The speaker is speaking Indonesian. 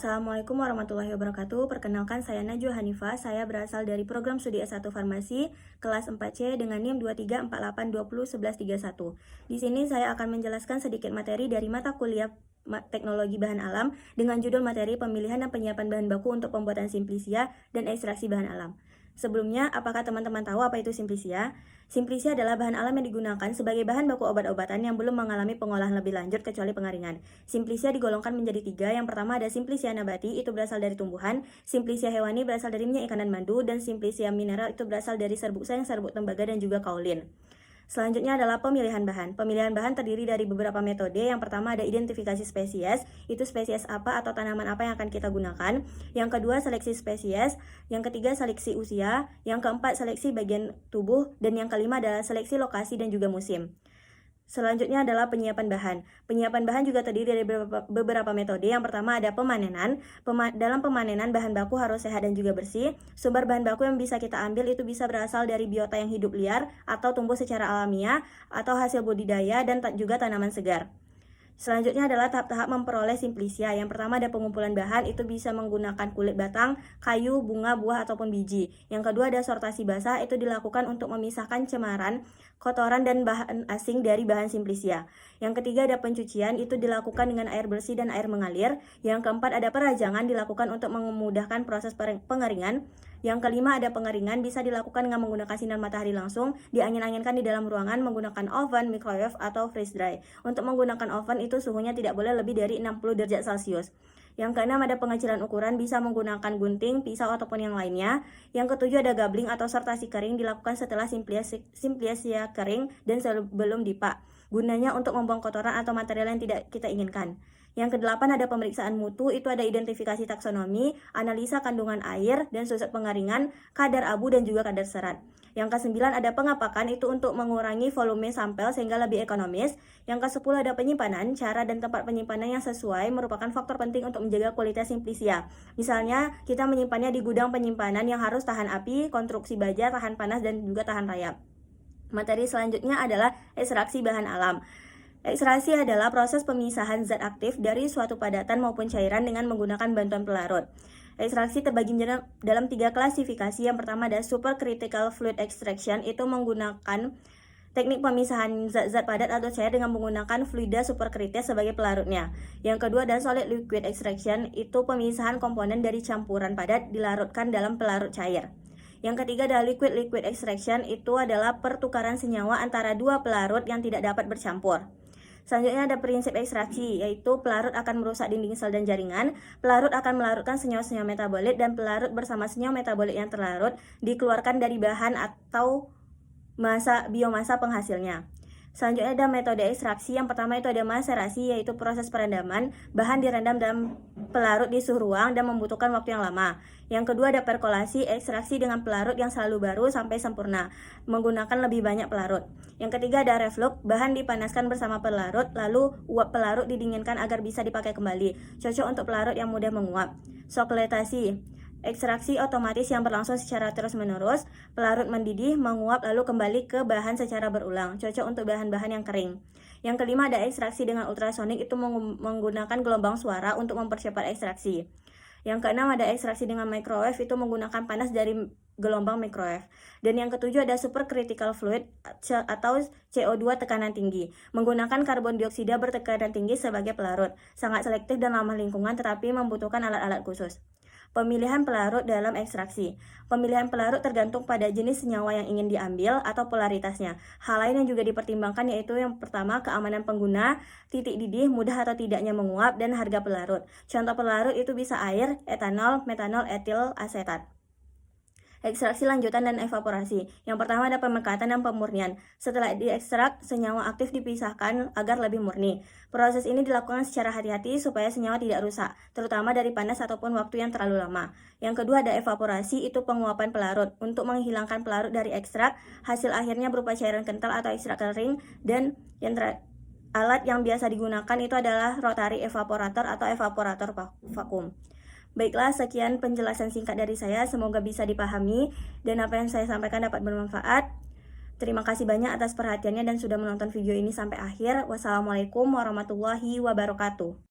Assalamualaikum warahmatullahi wabarakatuh. Perkenalkan saya Najwa Hanifah. Saya berasal dari program studi S1 Farmasi kelas 4C dengan NIM 2348201131. Di sini saya akan menjelaskan sedikit materi dari mata kuliah Teknologi Bahan Alam dengan judul materi pemilihan dan penyiapan bahan baku untuk pembuatan simplisia dan ekstraksi bahan alam. Sebelumnya, apakah teman-teman tahu apa itu simplisia? Simplisia adalah bahan alam yang digunakan sebagai bahan baku obat-obatan yang belum mengalami pengolahan lebih lanjut kecuali pengeringan. Simplisia digolongkan menjadi 3. Yang pertama ada simplisia nabati, itu berasal dari tumbuhan. Simplisia hewani berasal dari minyak ikan dan madu. Dan simplisia mineral itu berasal dari serbuk sayang, serbuk tembaga, dan juga kaolin. Selanjutnya adalah pemilihan bahan. Pemilihan bahan terdiri dari beberapa metode. Yang pertama ada identifikasi spesies, itu spesies apa atau tanaman apa yang akan kita gunakan. Yang kedua seleksi spesies, yang ketiga seleksi usia, yang keempat seleksi bagian tubuh, dan yang kelima adalah seleksi lokasi dan juga musim. Selanjutnya adalah penyiapan bahan. Penyiapan bahan juga terdiri dari beberapa metode. Yang pertama ada pemanenan. Dalam pemanenan bahan baku harus sehat dan juga bersih. Sumber bahan baku yang bisa kita ambil itu bisa berasal dari biota yang hidup liar atau tumbuh secara alamiah atau hasil budidaya dan juga tanaman segar. Selanjutnya adalah tahap-tahap memperoleh simplisia. Yang pertama ada pengumpulan bahan, itu bisa menggunakan kulit batang, kayu, bunga, buah, ataupun biji. Yang kedua ada sortasi basah, itu dilakukan untuk memisahkan cemaran, kotoran, dan bahan asing dari bahan simplisia. Yang ketiga ada pencucian, itu dilakukan dengan air bersih dan air mengalir. Yang keempat ada perajangan, dilakukan untuk memudahkan proses pengeringan. Yang kelima ada pengeringan, bisa dilakukan dengan menggunakan sinar matahari langsung, diangin-anginkan di dalam ruangan menggunakan oven, microwave, atau freeze dry. Untuk menggunakan oven itu suhunya tidak boleh lebih dari 60 derajat Celcius. Yang keenam ada pengecilan ukuran, bisa menggunakan gunting, pisau, ataupun yang lainnya. Yang ketujuh ada gabling atau sortasi kering, dilakukan setelah simplisia kering dan sebelum dipak. Gunanya untuk membuang kotoran atau material yang tidak kita inginkan. Yang kedelapan ada pemeriksaan mutu, itu ada identifikasi taksonomi, analisa kandungan air dan susut pengeringan, kadar abu dan juga kadar serat. Yang kesembilan ada pengapakan, itu untuk mengurangi volume sampel sehingga lebih ekonomis. Yang kesepuluh ada penyimpanan, cara dan tempat penyimpanan yang sesuai merupakan faktor penting untuk menjaga kualitas simplisia. Misalnya kita menyimpannya di gudang penyimpanan yang harus tahan api, konstruksi baja, tahan panas, dan juga tahan rayap. Materi selanjutnya adalah ekstraksi bahan alam. Ekstraksi adalah proses pemisahan zat aktif dari suatu padatan maupun cairan dengan menggunakan bantuan pelarut. Ekstraksi terbagi dalam 3 klasifikasi. Yang pertama ada supercritical fluid extraction, itu menggunakan teknik pemisahan zat-zat padat atau cair dengan menggunakan fluida superkritis sebagai pelarutnya. Yang kedua ada solid liquid extraction, itu pemisahan komponen dari campuran padat dilarutkan dalam pelarut cair. Yang ketiga adalah liquid extraction, itu adalah pertukaran senyawa antara dua pelarut yang tidak dapat bercampur. Selanjutnya ada prinsip ekstraksi, yaitu pelarut akan merusak dinding sel dan jaringan, pelarut akan melarutkan senyawa-senyawa metabolit, dan pelarut bersama senyawa metabolit yang terlarut dikeluarkan dari bahan atau biomasa penghasilnya. Selanjutnya ada metode ekstraksi. Yang pertama itu ada maserasi, yaitu proses perendaman. Bahan direndam dalam pelarut di suhu ruang dan membutuhkan waktu yang lama. Yang kedua ada perkolasi, ekstraksi dengan pelarut yang selalu baru sampai sempurna, menggunakan lebih banyak pelarut. Yang ketiga ada reflux, bahan dipanaskan bersama pelarut, lalu uap pelarut didinginkan agar bisa dipakai kembali. Cocok untuk pelarut yang mudah menguap. Sokletasi, ekstraksi otomatis yang berlangsung secara terus-menerus, pelarut mendidih, menguap, lalu kembali ke bahan secara berulang. Cocok untuk bahan-bahan yang kering. Yang kelima ada ekstraksi dengan ultrasonik, itu menggunakan gelombang suara untuk mempercepat ekstraksi. Yang keenam ada ekstraksi dengan microwave, itu menggunakan panas dari gelombang microwave. Dan yang ketujuh ada supercritical fluid atau CO2 tekanan tinggi, menggunakan karbon dioksida bertekanan tinggi sebagai pelarut. Sangat selektif dan ramah lingkungan tetapi membutuhkan alat-alat khusus. Pemilihan pelarut dalam ekstraksi. Pemilihan pelarut tergantung pada jenis senyawa yang ingin diambil atau polaritasnya. Hal lain yang juga dipertimbangkan yaitu yang pertama keamanan pengguna, titik didih, mudah atau tidaknya menguap, dan harga pelarut. Contoh pelarut itu bisa air, etanol, metanol, etil asetat. Ekstraksi lanjutan dan evaporasi. Yang pertama ada pemekatan dan pemurnian. Setelah diekstrak, senyawa aktif dipisahkan agar lebih murni. Proses ini dilakukan secara hati-hati supaya senyawa tidak rusak, terutama dari panas ataupun waktu yang terlalu lama. Yang kedua ada evaporasi, itu penguapan pelarut. Untuk menghilangkan pelarut dari ekstrak, hasil akhirnya berupa cairan kental atau ekstrak kering, dan alat yang biasa digunakan itu adalah rotary evaporator atau evaporator vakum. Baiklah, sekian penjelasan singkat dari saya. Semoga bisa dipahami dan apa yang saya sampaikan dapat bermanfaat. Terima kasih banyak atas perhatiannya dan sudah menonton video ini sampai akhir. Wassalamualaikum warahmatullahi wabarakatuh.